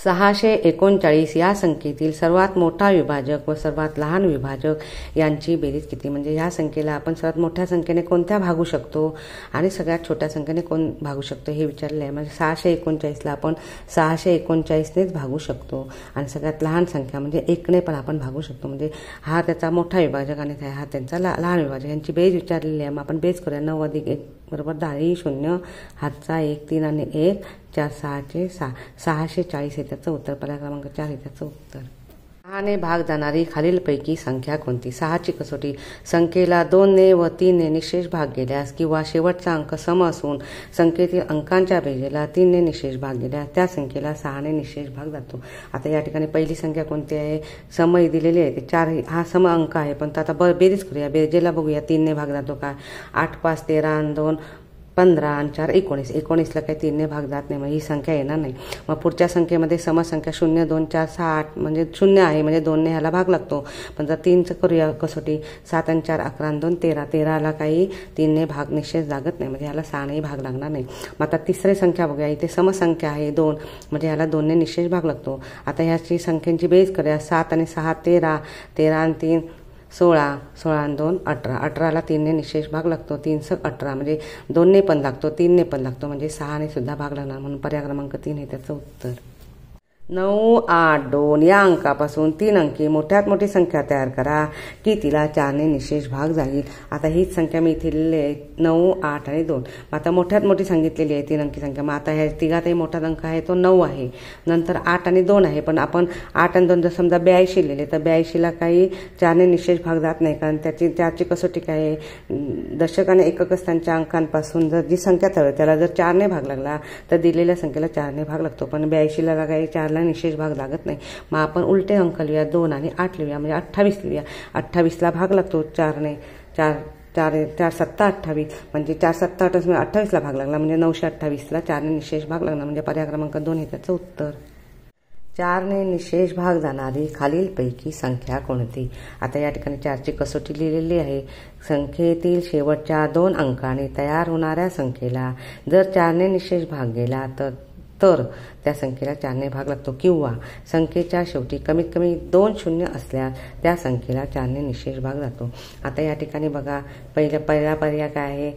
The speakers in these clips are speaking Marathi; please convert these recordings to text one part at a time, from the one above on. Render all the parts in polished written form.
639 या संख्येतील सर्वात मोठा विभाजक व सर्वात लहान विभाजक यांची बेरीज किती। म्हणजे या संख्येला आपण सर्वात मोठ्या संख्येने कोणत्या भागू शकतो आणि सगळ्यात छोट्या संख्येने कोण भागू शकतो हे विचारले आहे। म्हणजे 639ला आपण 639नेच भागू शकतो आणि सगळ्यात लहान संख्या म्हणजे 1ने पण आपण भागू शकतो। म्हणजे हा त्याचा मोठा विभाजक आणि हा त्यांचा लहान विभाजक यांची बेरीज विचारलेली आहे। मग आपण बेरीज करूया। 9 + 1 = 10 ही 0 हातचा 1 3 आणि 1 4 6 640 हे त्याचं उत्तर। पर्याय क्रमांक 4 हे त्याचं उत्तर। 6ने भाग जाणारी खालीलपैकी संख्या कोणती। 6ची कसोटी संख्येला 2ने व 3ने निशेष भाग गेल्यास किंवा शेवटचा अंक सम असून संख्येतील अंकांच्या बेरजेला 3ने निशेष भाग गेल्यास त्या संख्येला 6ने निशेष भाग जातो। आता या ठिकाणी पहिली संख्या कोणती आहे, सम दिलेली आहे ते 4 हा सम अंक आहे, पण आता बेरीज करूया। बेरजेला बघूया 3ने भाग जातो का। 8 × 5 = 13 आणि 2 15 आणि 4 19 19ला काही 3ने भाग जात नाही, म्हणजे ही संख्या येणार नाही। मग पुढच्या संख्येमध्ये समसंख्या 0 2 4 6 8 म्हणजे 0 आहे, म्हणजे 2ने ह्याला भाग लागतो। पण जर 3चं करूया कसोटी 7 आणि 4 11 आणि 2 13 13ला काही 3ने भाग निशेष लागत नाही, म्हणजे ह्याला 6नेही भाग लागणार नाही। मग आता तिसरी संख्या बघूया। इथे समसंख्या आहे 2, म्हणजे ह्याला 2ने निशेष भाग लागतो। आता ह्याची संख्यांची बेरीज करूया। 7 आणि 6 13 13 आणि 3 16 16 आणि 2 18 18ला 3ने निशेष भाग लागतो। 3 × 18 म्हणजे 2ने पण लागतो 3ने पण लागतो, म्हणजे 6ने सुद्धा भाग लागणार, म्हणून पर्याय क्रमांक 3 हे त्याचं उत्तर। 9 8 2 या अंकापासून 3 अंकी मोठ्यात मोठी संख्या तयार करा की तिला 4ने निशेष भाग जाईल। आता हीच संख्या मी इथे लिहिली आहे 9 8 आणि 2। आता मोठ्यात मोठी सांगितलेली आहे 3 अंकी संख्या। मग आता ह्या तिघातही मोठा अंक आहे तो 9 आहे, नंतर 8 आणि 2 आहे, पण आपण 8 आणि 2 जर समजा 82 लिहिले तर 82ला काही 4ने निशेष भाग जात नाही, कारण त्याची कसोटी काय आहे, दशक आणि एकक स्थानच्या अंकांपासून जर जी संख्या चालू त्याला जर 4ने भाग लागला तर दिलेल्या संख्येला 4ने भाग लागतो, पण 82ला काही 4ला निशेष भाग लागत नाही। मग आपण उलटे अंक लिहूया, 2 आणि 8 लिहूया, म्हणजे 28 लिहूया। 28ला भाग लागतो 4ने, 4 4 7 28 म्हणजे 4 7 28 म्हणजे 28ला भाग लागला, म्हणजे 928ला 4ने निशेष भाग लागला, म्हणजे पर्याय क्रमांक 2 हे त्याचं उत्तर। 4ने निशेष भाग जाणारी खालीलपैकी संख्या कोणती। आता या ठिकाणी 4ची कसोटी लिहिलेली आहे। संख्येतील शेवटच्या 2 अंकांनी तयार होणाऱ्या संख्येला जर 4ने निशेष भाग गेला तर त्या संख्येला 4ने भाग लागतो, किंवा संख्येच्या शेवटी कमीत कमी 2 शून्य असल्यास त्या संख्येला 4ने निशेष भाग जातो। आता या ठिकाणी बघा पहिला पर्याय काय आहे,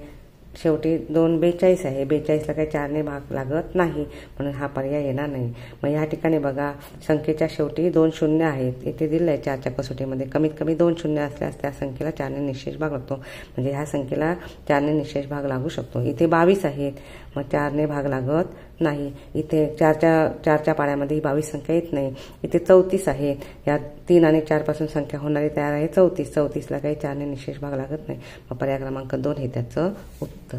शेवटी 2 42 आहे, 42ला काही 4ने भाग लागत नाही, म्हणून हा पर्याय येणार नाही। मग या ठिकाणी बघा संख्येच्या शेवटी 2 शून्य आहेत, इथे दिलं आहे 4च्या कसोटीमध्ये कमीत कमी 2 शून्य असल्यास त्या संख्येला 4ने निशेष भाग लागतो, म्हणजे ह्या संख्येला 4ने निशेष भाग लागू शकतो। इथे 22 आहेत, मग 4ने भाग लागत नाही। इथे 4च्या पाड्यामध्ये 22 संख्या येत नाही। इथे 34 आहेत, या 3 आणि 4 पासून संख्या होणारी तयार आहे 34, 34ला काही 4ने निशेष भाग लागत नाही, मग पर्याय क्रमांक 2 हे त्याचं उत्तर।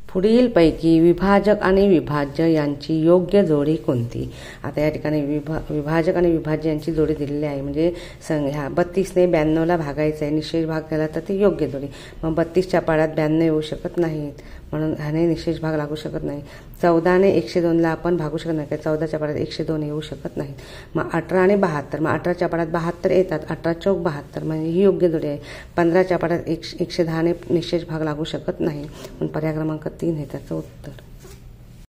पुढीलपैकी विभाजक आणि विभाज्य यांची योग्य जोडी कोणती। आता या ठिकाणी विभाजक आणि विभाज्य यांची जोडी दिलेली आहे, म्हणजे ह्या 32ने 92ला भागायचं आहे, निशेष भाग केला तर ती योग्य जोडी। मग 32च्या पाड्यात 92 येऊ शकत नाहीत, म्हणून ह्याने निशेष भाग लागू शकत नाही। 14ने 102ला आपण भागू शकत नाही, 14च्या पाड्यात 102 येऊ शकत नाहीत। मग 18 आणि 72, मग 18च्या पाड्यात 72 येतात, 18 चौक 72, म्हणजे ही योग्य जोडी आहे। 15च्या पाड्यात 110ने निशेष भाग लागू शकत नाही, पण पर्याय क्रमांक 3 हे त्याचं उत्तर।